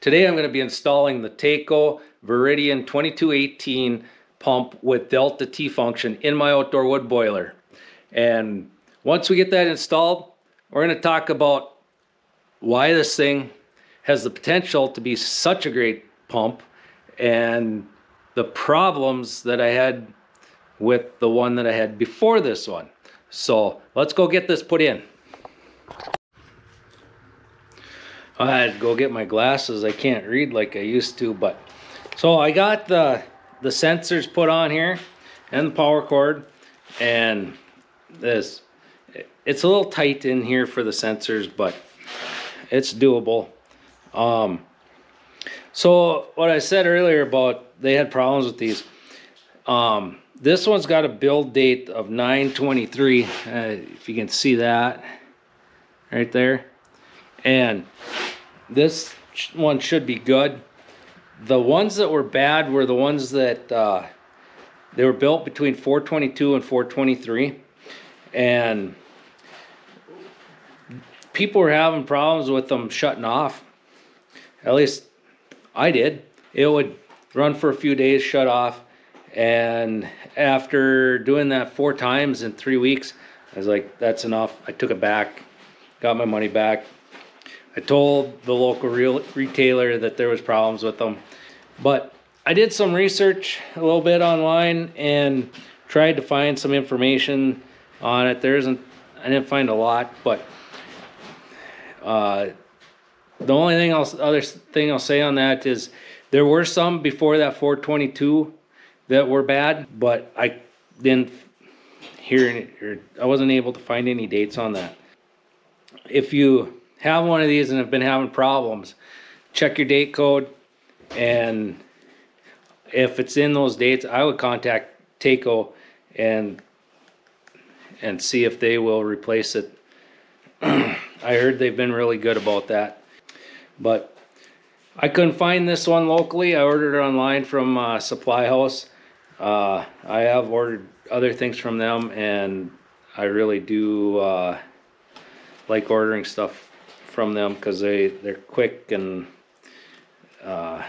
Today I'm going to be installing the Taco vt2218 pump with Delta T function in my outdoor wood boiler. And once we get that installed, we're going to talk about why this thing has the potential to be such a great pump and the problems that I had with the one that I had before this one. So let's go get this put in. I had to go get my glasses. I can't read like I used to, but so I got the sensors put on here and the power cord, and it's a little tight in here for the sensors, but it's doable. So what I said earlier about they had problems with these, this one's got a build date of 9/23, if you can see that right there, and this one should be good. The ones that were bad were the ones that they were built between 4/22 and 4/23, and people were having problems with them shutting off. At least I did. It would run for a few days, shut off, and after doing that 4 times in 3 weeks, I was like, that's enough. I took it back, got my money back. I told the local retailer that there was problems with them, but I did some research a little bit online and tried to find some information on it. I didn't find a lot, but the only other thing I'll say on that is there were some before that 4/22 that were bad, but I didn't hear any, or I wasn't able to find any dates on that. If you have one of these and have been having problems, check your date code, and if it's in those dates, I would contact Taco and see if they will replace it. I heard they've been really good about that, but I couldn't find this one locally. I ordered it online from Supply House. I have ordered other things from them, and I really do like ordering stuff from them because they're quick, and I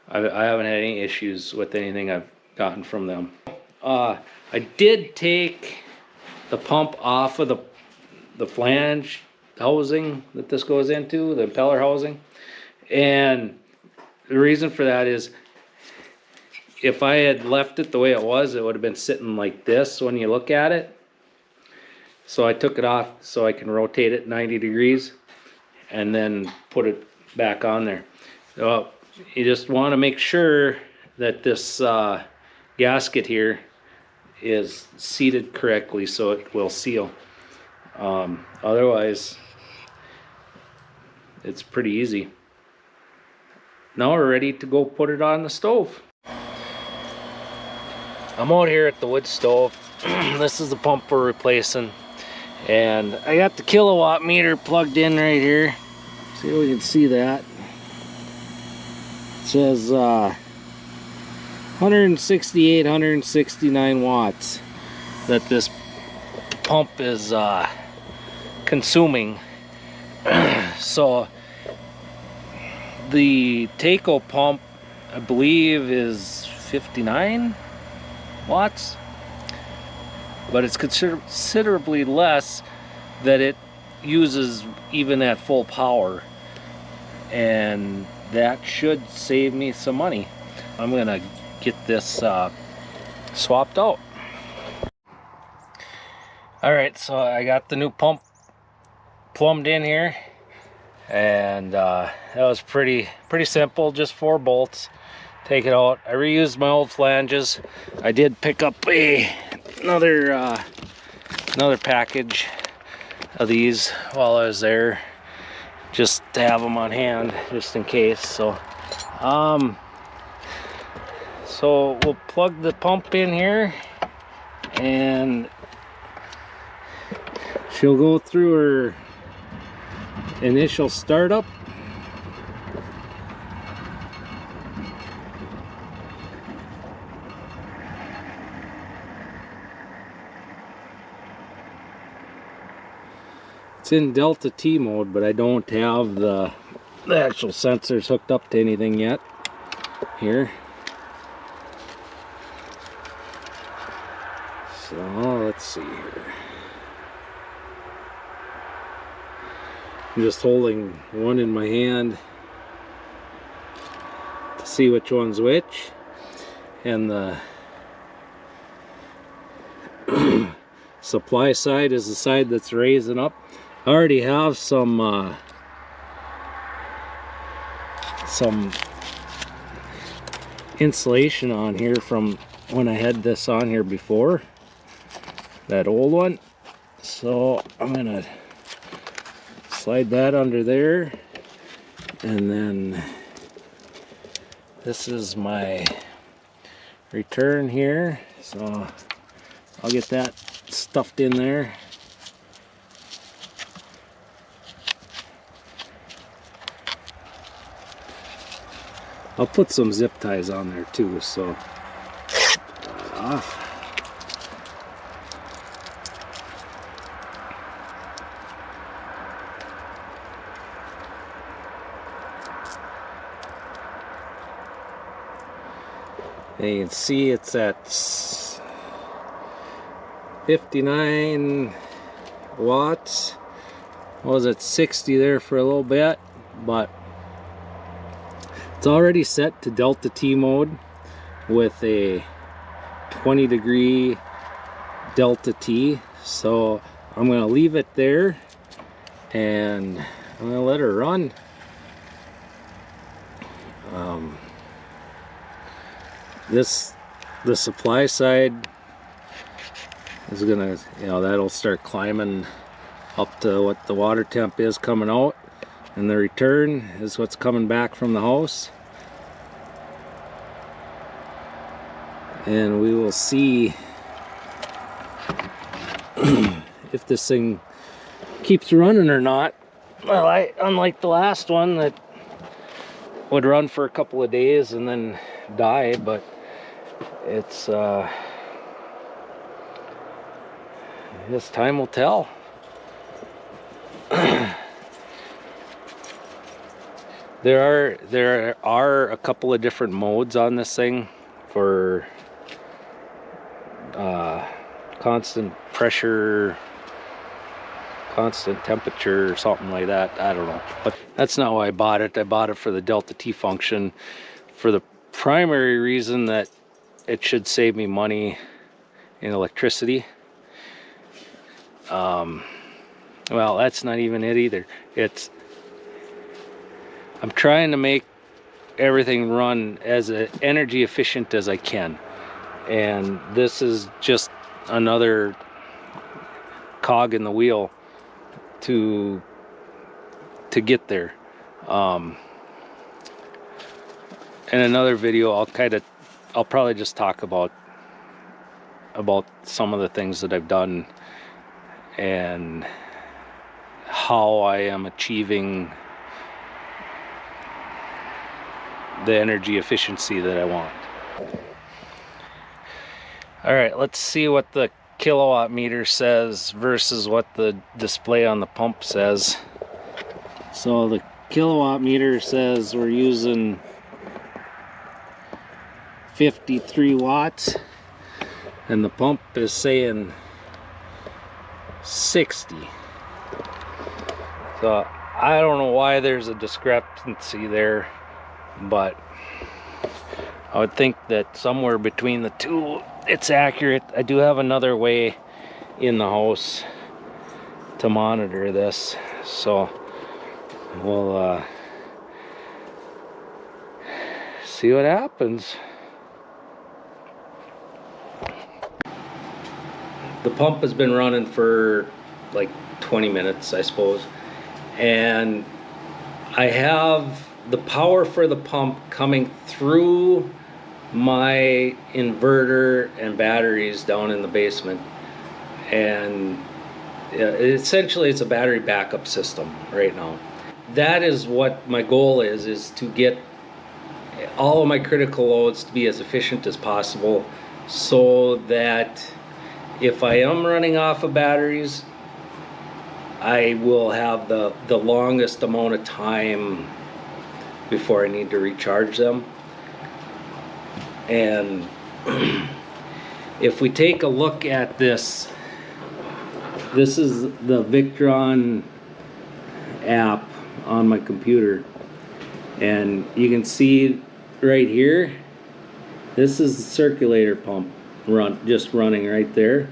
haven't had any issues with anything I've gotten from them. I did take the pump off of the flange housing that this goes into, the impeller housing, and the reason for that is if I had left it the way it was, it would have been sitting like this when you look at it. So I took it off so I can rotate it 90 degrees and then put it back on there. So you just want to make sure that this gasket here is seated correctly so it will seal. Otherwise, it's pretty easy. Now we're ready to go put it on the stove. I'm out here at the wood stove. This is the pump we're replacing. And I got the kilowatt meter plugged in right here. See if we can see that. It says 168, 169 watts that this pump is consuming. So the Taco pump, I believe, is 59 watts. But it's considerably less that it uses even at full power, and that should save me some money. I'm gonna get this swapped out. Alright, so I got the new pump plumbed in here, and that was pretty simple, just 4 bolts. Take it out. I reused my old flanges. I did pick up another package of these while I was there, just to have them on hand just in case. So so we'll plug the pump in here, and she'll go through her initial startup. It's in Delta T mode, but I don't have the the actual sensors hooked up to anything yet here. So let's see here. I'm just holding one in my hand to see which one's which, and the supply side is the side that's raising up. I already have some insulation on here from when I had this on here before, that old one. So I'm gonna slide that under there, and then this is my return here, so I'll get that stuffed in there. I'll put some zip ties on there too, so that off. And you can see it's at 59 watts. I was at 60 there for a little bit, but it's already set to Delta T mode with a 20-degree Delta T. So I'm going to leave it there and I'm going to let her run. The supply side is gonna, that'll start climbing up to what the water temp is coming out, and the return is what's coming back from the house. And we will see if this thing keeps running or not. Well, unlike the last one that would run for a couple of days and then die, but it's this time will tell. There are a couple of different modes on this thing for constant pressure, constant temperature, or something like that. I don't know, but that's not why I bought it. I bought it for the Delta T function, for the primary reason that it should save me money in electricity. Well, that's not even it either. I'm trying to make everything run as energy efficient as I can, and this is just another cog in the wheel to get there. In another video, I'll probably just talk about some of the things that I've done and how I am achieving the energy efficiency that I want. All right, let's see what the kilowatt meter says versus what the display on the pump says. So the kilowatt meter says we're using 53 watts, and the pump is saying 60. So I don't know why there's a discrepancy there, but I would think that somewhere between the two it's accurate. I do have another way in the house to monitor this, so we'll see what happens. The pump has been running for like 20 minutes, I suppose, and I have the power for the pump coming through my inverter and batteries down in the basement, and essentially it's a battery backup system right now. That is what my goal is to get all of my critical loads to be as efficient as possible, so that if I am running off of batteries, I will have the longest amount of time before I need to recharge them. And if we take a look at this is the Victron app on my computer, and you can see right here, this is the circulator pump just running right there,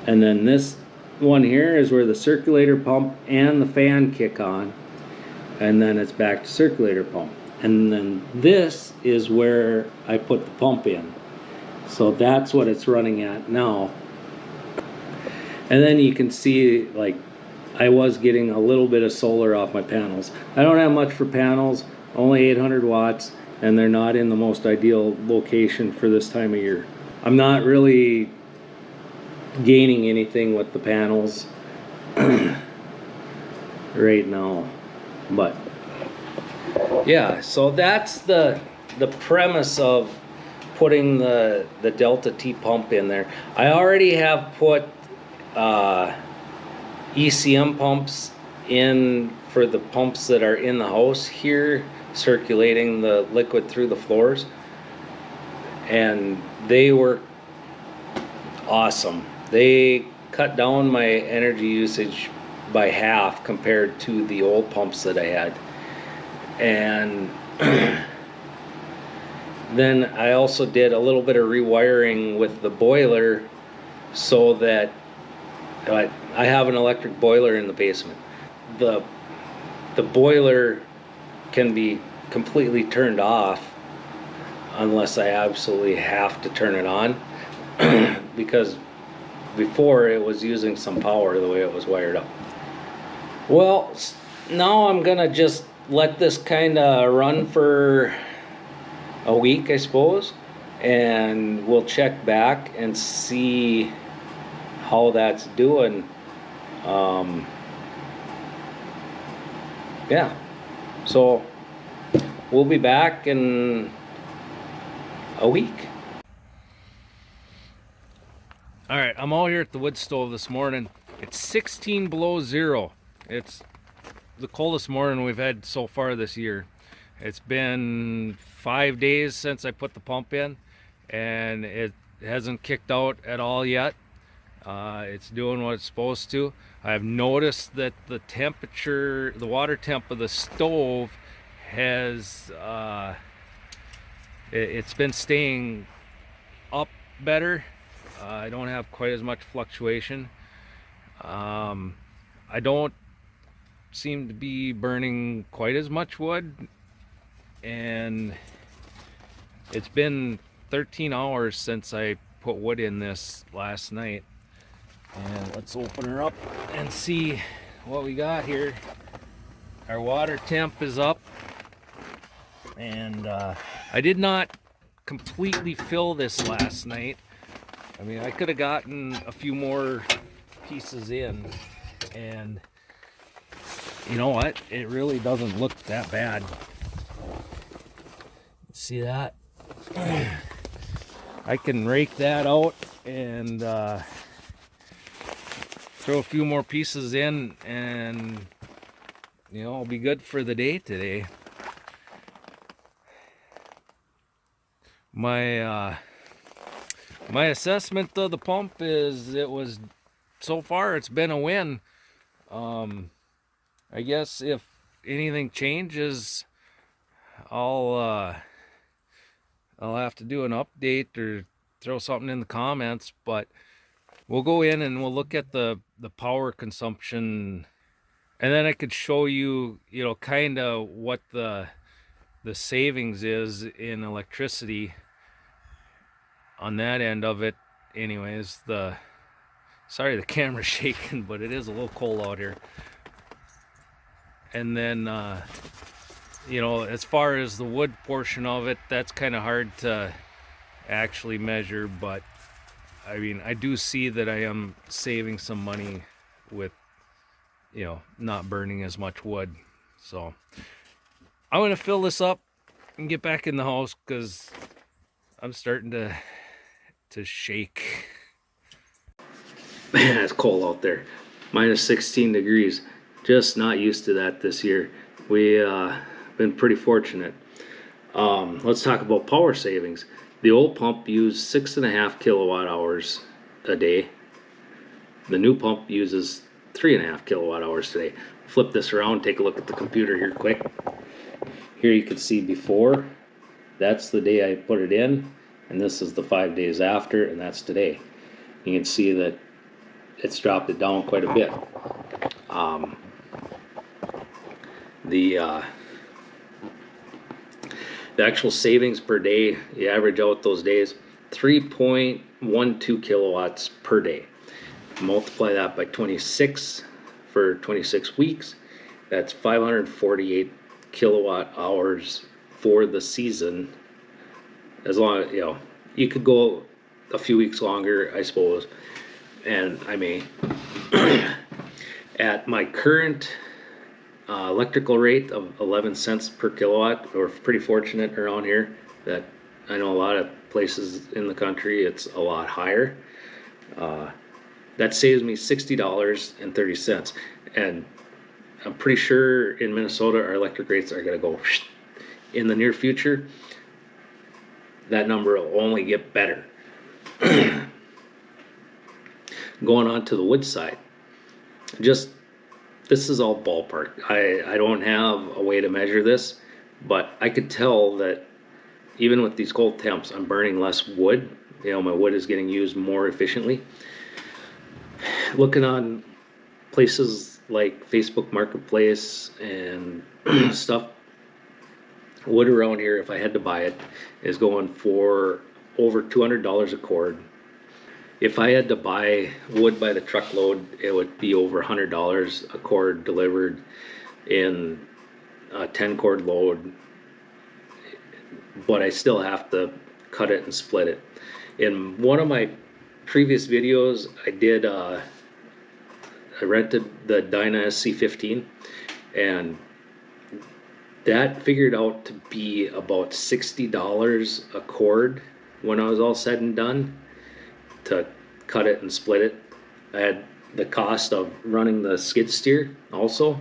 and then this one here is where the circulator pump and the fan kick on, and then it's back to circulator pump, and then this is where I put the pump in. So that's what it's running at now. And then you can see, like, I was getting a little bit of solar off my panels. I don't have much for panels, only 800 watts, and they're not in the most ideal location for this time of year. I'm not really gaining anything with the panels right now, but yeah, so that's the premise of putting the Delta T pump in there. I already have put ECM pumps in for the pumps that are in the house here, circulating the liquid through the floors, and they were awesome. They cut down my energy usage by half compared to the old pumps that I had. And then I also did a little bit of rewiring with the boiler, so that I have an electric boiler in the basement. The boiler can be completely turned off unless I absolutely have to turn it on, because before it was using some power the way it was wired up. Well, now I'm gonna just let this kind of run for a week, I suppose, and we'll check back and see how that's doing. Yeah, so we'll be back in a week. All right, I'm out here at the wood stove this morning. It's 16 below zero. It's the coldest morning we've had so far this year. It's been 5 days since I put the pump in, and it hasn't kicked out at all yet. It's doing what it's supposed to. I've noticed that the temperature, the water temp of the stove has, it's been staying up better. I don't have quite as much fluctuation. I don't seem to be burning quite as much wood, and it's been 13 hours since I put wood in this last night. And let's open her up and see what we got here. Our water temp is up, and I did not completely fill this last night. I mean, I could have gotten a few more pieces in, and you know what? It really doesn't look that bad. See that? I can rake that out and throw a few more pieces in, and you know, I'll be good for the day today. My assessment of the pump is so far it's been a win. I guess if anything changes, I'll have to do an update or throw something in the comments, but we'll go in and we'll look at the power consumption, and then I could show you, you know, kind of what the savings is in electricity on that end of it. Anyways, sorry the camera's shaking, but it is a little cold out here. And then you know, as far as the wood portion of it, that's kind of hard to actually measure, but I mean, I do see that I am saving some money with, you know, not burning as much wood. So I'm gonna fill this up and get back in the house because I'm starting to shake. Man, it's cold out there. Minus 16 degrees. Just not used to that this year. We been pretty fortunate. Let's talk about power savings. The old pump used 6.5 kilowatt hours a day. The new pump uses 3.5 kilowatt hours today. Flip this around, take a look at the computer here quick. Here you can see before, that's the day I put it in, and this is the 5 days after, and that's today. You can see that it's dropped it down quite a bit. The actual savings per day, you average out those days, 3.12 kilowatts per day. Multiply that by 26 for 26 weeks, that's 548 kilowatt hours for the season. As long as, you could go a few weeks longer, I suppose, and I may. At my current electrical rate of 11 cents per kilowatt, we're pretty fortunate around here that I know a lot of places in the country it's a lot higher. That saves me $60.30, and I'm pretty sure in Minnesota our electric rates are going to go in the near future. That number will only get better. Going on to the wood side, this is all ballpark. I don't have a way to measure this, but I could tell that even with these cold temps, I'm burning less wood. My wood is getting used more efficiently. Looking on places like Facebook Marketplace and stuff, wood around here, if I had to buy it, is going for over $200 a cord. If I had to buy wood by the truckload, it would be over $100 a cord delivered in a 10 cord load, but I still have to cut it and split it. In one of my previous videos, I rented the Dyna SC15, and that figured out to be about $60 a cord when I was all said and done to cut it and split it. I had the cost of running the skid steer also,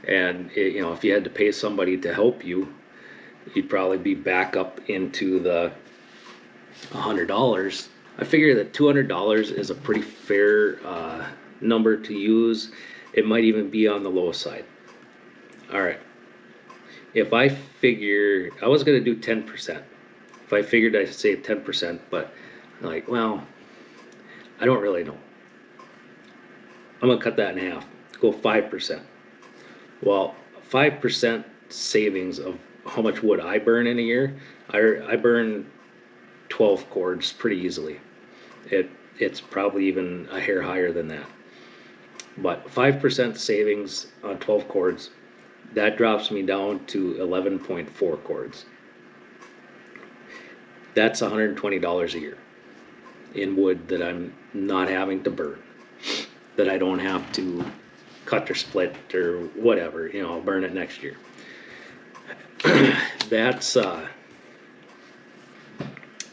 and if you had to pay somebody to help you, you'd probably be back up into the $100. I figure that $200 is a pretty fair number to use. It might even be on the low side. All right. If I figure, I was going to do 10%. If I figured I'd save 10%, but I'm like, well, I don't really know. I'm going to cut that in half, go 5%. Well, 5% savings of how much wood I burn in a year, I burn 12 cords pretty easily. It's probably even a hair higher than that. But 5% savings on 12 cords, that drops me down to 11.4 cords. That's $120 a year in wood that I'm not having to burn, that I don't have to cut or split or whatever. I'll burn it next year. That's a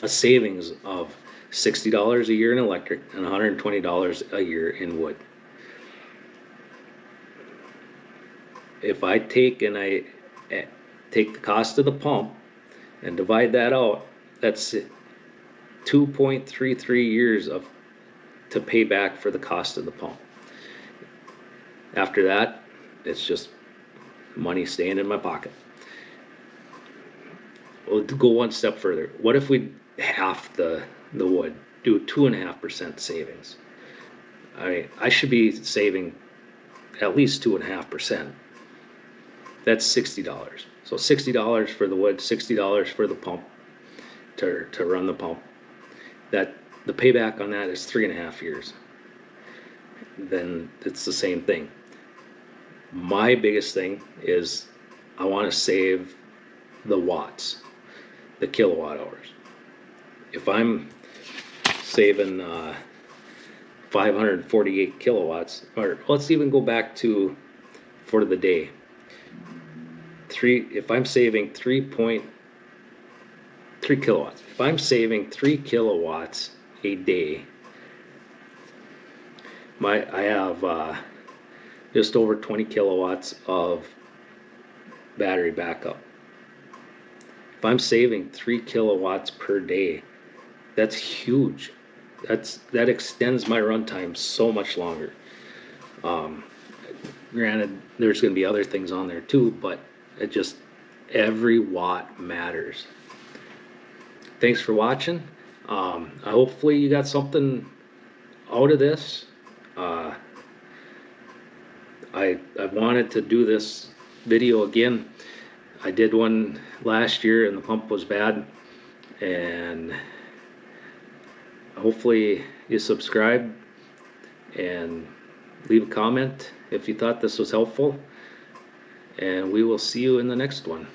savings of $60 a year in electric and $120 a year in wood. If I take the cost of the pump and divide that out, that's 2.33 years to pay back for the cost of the pump. After that, it's just money staying in my pocket. We'll go one step further. What if we half the wood, do 2.5% savings? I should be saving at least 2.5%. That's $60. So $60 for the wood, $60 for the pump to run the pump. That the payback on that is 3.5 years. Then it's the same thing. My biggest thing is I want to save the watts, the kilowatt hours. If I'm saving 548 kilowatts, or let's even go back to for the day. If I'm saving 3.3 kilowatts, if I'm saving 3 kilowatts a day, I have just over 20 kilowatts of battery backup. If I'm saving 3 kilowatts per day, that's huge. That extends my runtime so much longer. Granted, there's going to be other things on there too, but it just, every watt matters. Thanks for watching. Hopefully you got something out of this. I wanted to do this video again. I did one last year and the pump was bad, and hopefully you subscribe and leave a comment if you thought this was helpful, and we will see you in the next one.